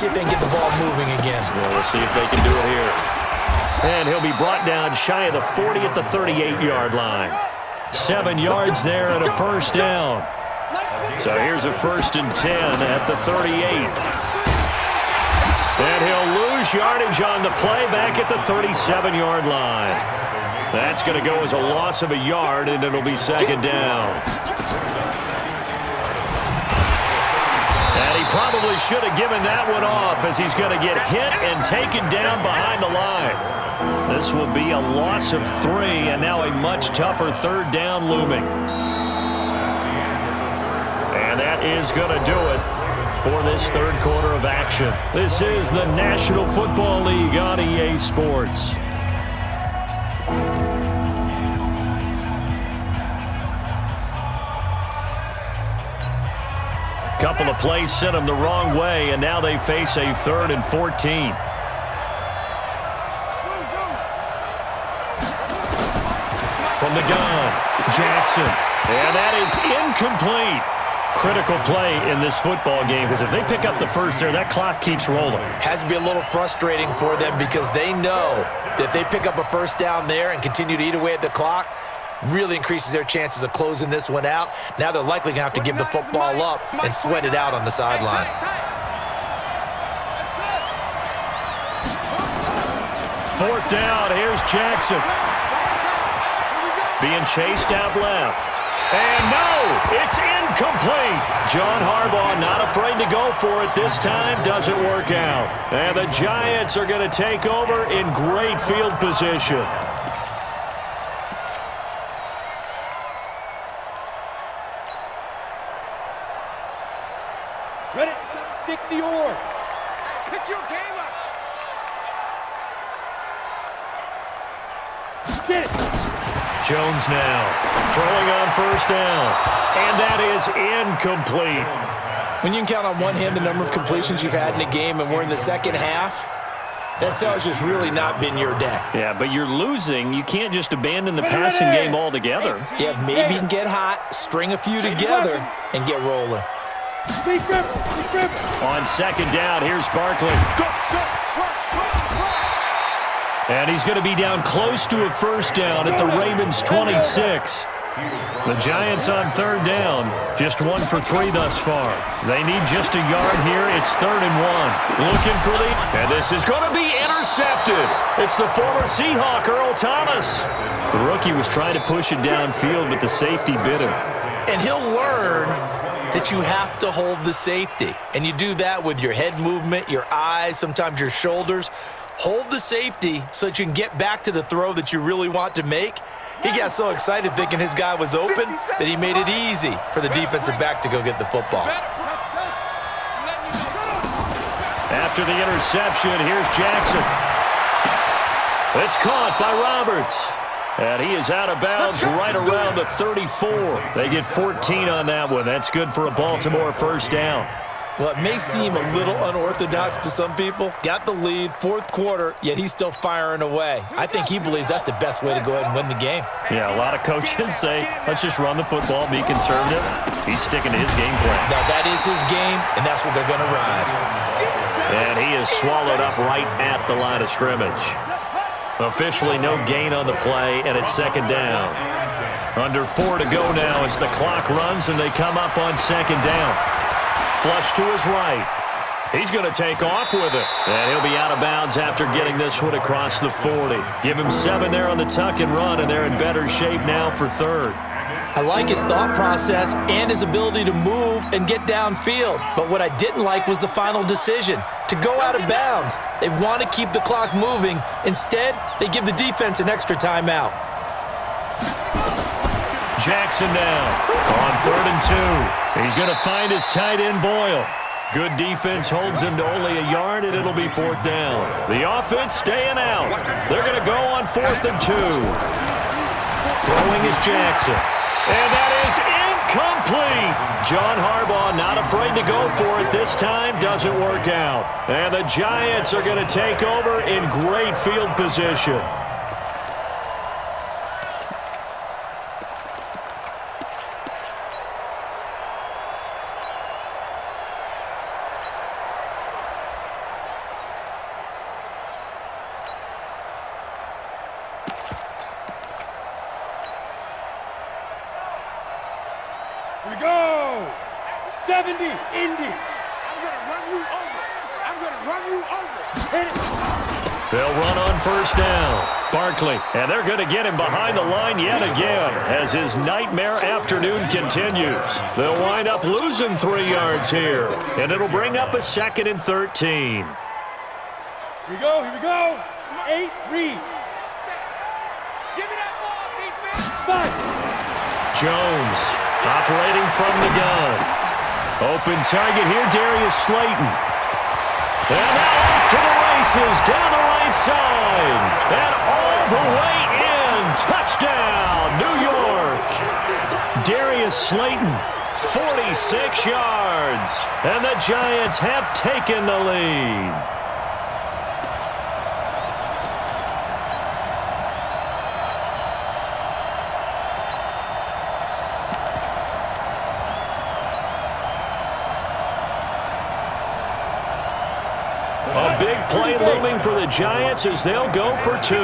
see if they can get the ball moving again. Well, we'll see if they can do it here. And he'll be brought down shy of the 40 at the 38-yard line. 7 yards there and a first down. So here's a 1st and 10 at the 38. And he'll lose yardage on the play back at the 37-yard line. That's going to go as a loss of a yard, and it'll be 2nd down. And he probably should have given that one off, as he's going to get hit and taken down behind the line. This will be a loss of 3, and now a much tougher 3rd down looming. And that is going to do it for this 3rd quarter of action. This is the National Football League on EA Sports. Couple of plays sent them the wrong way, and now they face a 3rd and 14. From the gun, Jackson. And that is incomplete. Critical play in this football game, because if they pick up the first there, that clock keeps rolling. Has to be a little frustrating for them, because they know that if they pick up a first down there and continue to eat away at the clock, really increases their chances of closing this one out. Now they're likely going to have to give the football up and sweat it out on the sideline. Fourth down, here's Jackson. Being chased out left. And no, it's incomplete. John Harbaugh not afraid to go for it this time. Doesn't work out. And the Giants are going to take over in great field position. Ready? 60 or. Pick your game up. Get it. Jones now throwing on first down. And that is incomplete. When you can count on one hand the number of completions you've had in a game, and we're in the second half, that tells you it's really not been your day. Yeah, but you're losing. You can't just abandon the passing game altogether. Yeah, maybe you can get hot, string a few together, and get rolling. On second down, here's Barkley. And he's going to be down close to a first down at the Ravens' 26. The Giants on third down, just 1 for 3 thus far. They need just a yard here. It's 3rd and 1. Looking for the... And this is going to be intercepted. It's the former Seahawk, Earl Thomas. The rookie was trying to push it downfield, but the safety bit him. And he'll learn that you have to hold the safety. And you do that with your head movement, your eyes, sometimes your shoulders. Hold the safety so that you can get back to the throw that you really want to make. He got so excited thinking his guy was open that he made it easy for the defensive back to go get the football. After the interception, here's Jackson. It's caught by Roberts. And he is out of bounds right around the 34. They get 14 on that one. That's good for a Baltimore first down. Well, it may seem a little unorthodox to some people. Got the lead, fourth quarter, yet he's still firing away. I think he believes that's the best way to go ahead and win the game. Yeah, a lot of coaches say, let's just run the football, be conservative. He's sticking to his game plan. Now, that is his game, and that's what they're going to ride. And he is swallowed up right at the line of scrimmage. Officially no gain on the play, and it's second down. Under 4 to go now as the clock runs, and they come up on second down. Flush to his right. He's going to take off with it. And he'll be out of bounds after getting this one across the 40. Give him 7 there on the tuck and run, and they're in better shape now for third. I like his thought process and his ability to move and get downfield. But what I didn't like was the final decision, to go out of bounds. They want to keep the clock moving. Instead, they give the defense an extra timeout. Jackson now on 3rd and 2. He's going to find his tight end Boyle. Good defense holds him to only a yard, and it'll be 4th down. The offense staying out. They're going to go on 4th and 2. Throwing is Jackson. And that is incomplete. John Harbaugh not afraid to go for it this time. Doesn't work out. And the Giants are going to take over in great field position. 70, Indy. I'm going to run you over. I'm going to run you over. Hit it. They'll run on first down. Barkley, and they're going to get him behind the line yet again as his nightmare afternoon continues. They'll wind up losing 3 yards here, and it'll bring up a 2nd and 13. Here we go, here we go. 8, read. Give me that ball, defense. Fight. Jones operating from the gun. Open target here, Darius Slayton. And now off to the races down the right side. And all the way in. Touchdown, New York. Darius Slayton, 46 yards. And the Giants have taken the lead. A big play looming for the Giants as they'll go for 2.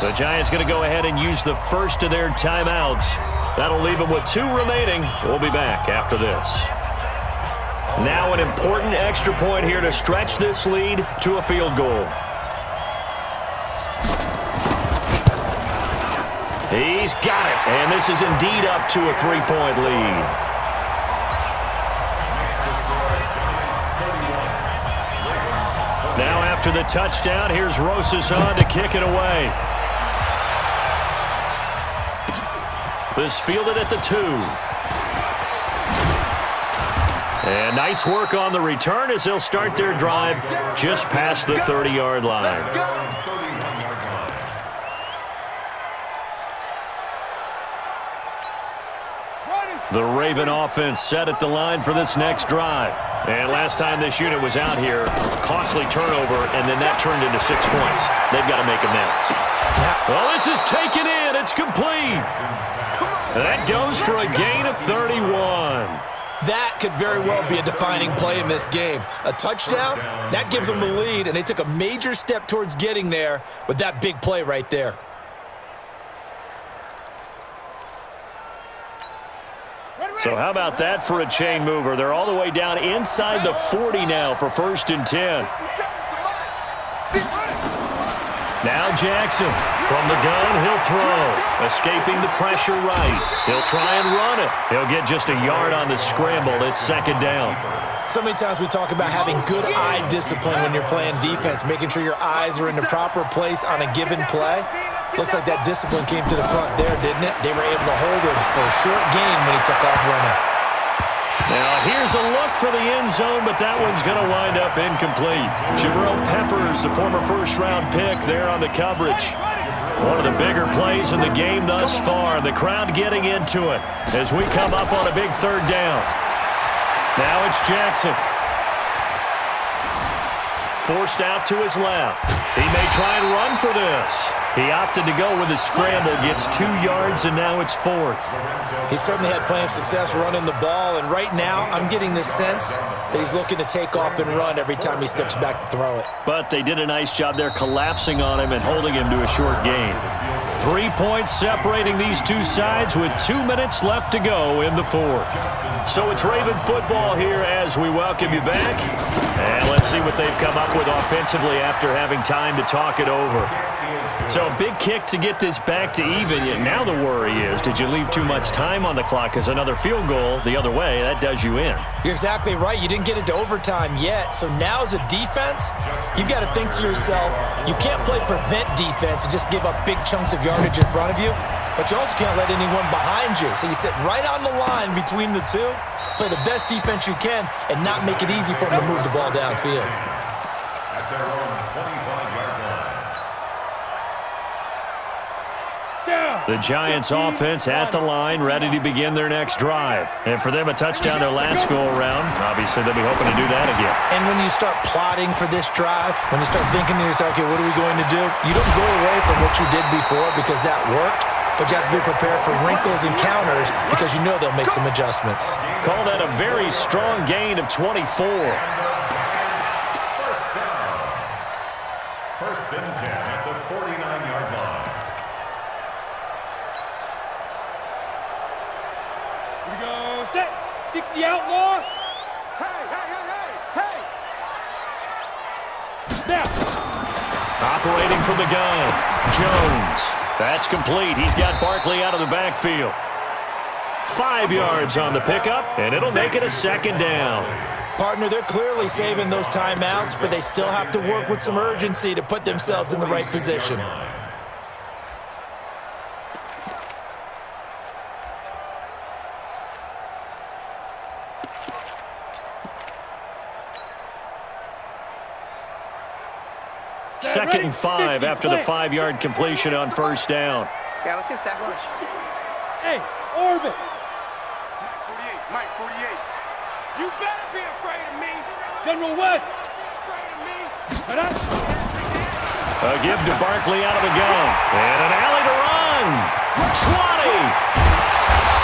The Giants going to go ahead and use the first of their timeouts. That'll leave them with 2 remaining. We'll be back after this. Now an important extra point here to stretch this lead to a field goal. He's got it, and this is indeed up to a 3-point lead. Now after the touchdown, here's Rosas on to kick it away. This fielded at the 2. And nice work on the return as they'll start their drive just past the 30-yard line. The Raven offense set at the line for this next drive. And last time this unit was out here, costly turnover, and then that turned into 6 points. They've got to make amends. Well, this is taken in. It's complete. That goes for a gain of 31. That could very well be a defining play in this game. A touchdown, that gives them the lead, and they took a major step towards getting there with that big play right there. So how about that for a chain mover? They're all the way down inside the 40 now for 1st and 10. Now Jackson from the gun, he'll throw. Escaping the pressure right. He'll try and run it. He'll get just a yard on the scramble. It's 2nd down. So many times we talk about having good eye discipline when you're playing defense, making sure your eyes are in the proper place on a given play. Looks like that discipline came to the front there, didn't it? They were able to hold him for a short gain when he took off running. Now here's a look for the end zone, but that one's going to wind up incomplete. Jabril Peppers, the former first-round pick, there on the coverage. One of the bigger plays in the game thus far. The crowd getting into it as we come up on a big 3rd down. Now it's Jackson. Forced out to his left. He may try and run for this. He opted to go with a scramble, gets 2 yards, and now it's 4th. He certainly had plenty of success running the ball, and right now I'm getting the sense that he's looking to take off and run every time he steps back to throw it. But they did a nice job there collapsing on him and holding him to a short gain. 3 points separating these two sides with 2 minutes left to go in the 4th. So it's Raven football here as we welcome you back. And let's see what they've come up with offensively after having time to talk it over. So a big kick to get this back to even. Yet now the worry is, did you leave too much time on the clock? Because another field goal the other way, that does you in. You're exactly right. You didn't get it to overtime yet. So now as a defense, you've got to think to yourself, you can't play prevent defense and just give up big chunks of yardage in front of you. But you also can't let anyone behind you. So you sit right on the line between the two, play the best defense you can, and not make it easy for them to move the ball downfield. At their own 25-yard line. The Giants offense at the line, ready to begin their next drive. And for them, a touchdown their last go-around. Obviously, they'll be hoping to do that again. And when you start plotting for this drive, when you start thinking to yourself, okay, what are we going to do? You don't go away from what you did before because that worked, but you have to be prepared for wrinkles and counters because you know they'll make some adjustments. Call that a very strong gain of 24. First down. 1st and 10 at the 49-yard line. Here we go. Set. 60 outlaw. Hey, hey. Now. Operating from the gun, Jones. That's complete. He's got Barkley out of the backfield. 5 yards on the pickup, and it'll make it a second down. Partner, they're clearly saving those timeouts, but they still have to work with some urgency to put themselves in the right position. Second and 5 after the 5-yard completion on first down. Yeah, let's get a sack lunch. Hey, Orbit. Mike 48. You better be afraid of me. General West. A give to Barkley out of the gun. And an alley to run. 20.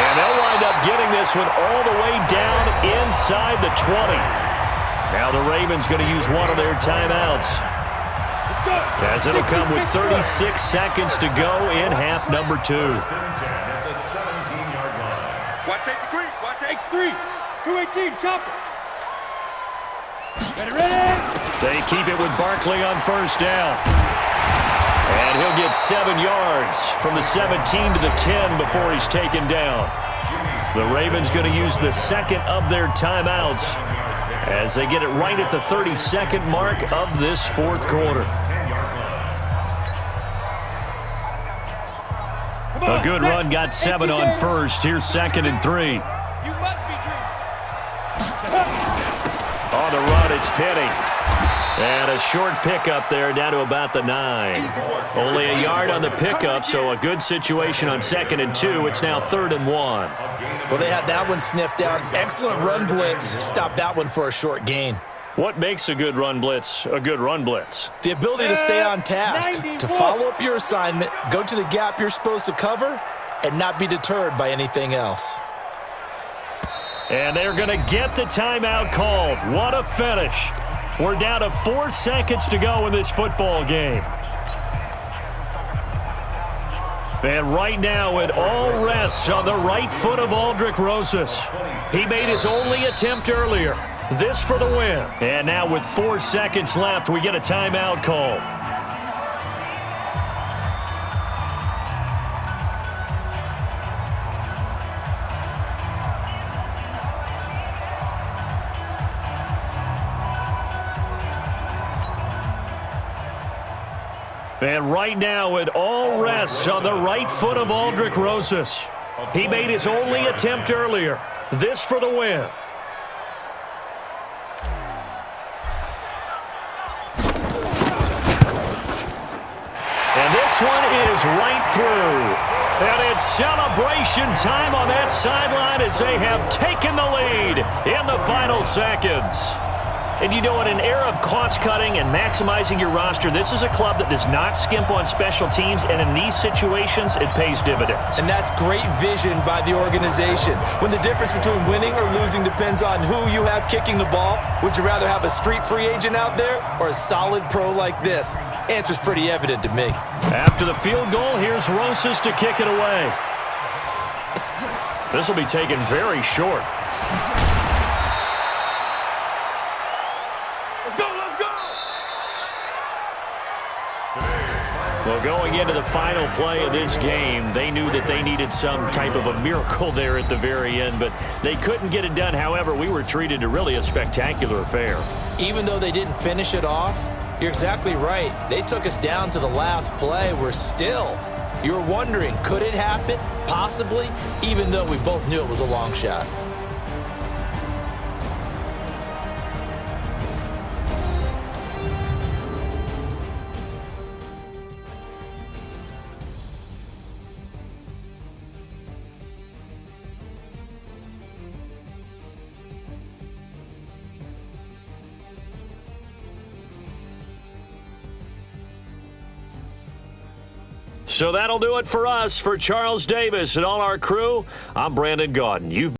And they'll wind up getting this one all the way down inside the 20. Now the Ravens going to use one of their timeouts, as it'll come with 36 seconds to go in half number 2. Watch 83. Watch 83. 218. Chop it. Ready. They keep it with Barkley on first down. And he'll get 7 yards from the 17 to the 10 before he's taken down. The Ravens going to use the second of their timeouts as they get it right at the 32nd mark of this fourth quarter. A good run got 7 on first. Here's second and 3. You must be On the run, it's Penny. And a short pickup there down to about the 9. Only a yard on the pickup, so a good situation on second and 2. It's now 3rd and 1. Well, they had that one sniffed out. Excellent run blitz. Stopped that one for a short gain. What makes a good run blitz a good run blitz? The ability to stay on task, to follow up your assignment, go to the gap you're supposed to cover, and not be deterred by anything else. And they're going to get the timeout called. What a finish. We're down to 4 seconds to go in this football game. And right now it all rests on the right foot of Aldrick Rosas. He made his only attempt earlier. This for the win. And now with 4 seconds left, we get a timeout call. And right now it all rests on the right foot of Aldrick Rosas. He made his only attempt earlier. This for the win. And this one is right through. And it's celebration time on that sideline as they have taken the lead in the final seconds. And you know, in an era of cost-cutting and maximizing your roster, this is a club that does not skimp on special teams, and in these situations, it pays dividends. And that's great vision by the organization. When the difference between winning or losing depends on who you have kicking the ball, would you rather have a street free agent out there or a solid pro like this? Answer's pretty evident to me. After the field goal, here's Rosas to kick it away. This will be taken very short. Well, going into the final play of this game, they knew that they needed some type of a miracle there at the very end, but they couldn't get it done. However, we were treated to really a spectacular affair. Even though they didn't finish it off, you're exactly right. They took us down to the last play. You were wondering, could it happen? Possibly, even though we both knew it was a long shot. So that'll do it for us. For Charles Davis and all our crew, I'm Brandon Gaudin. You've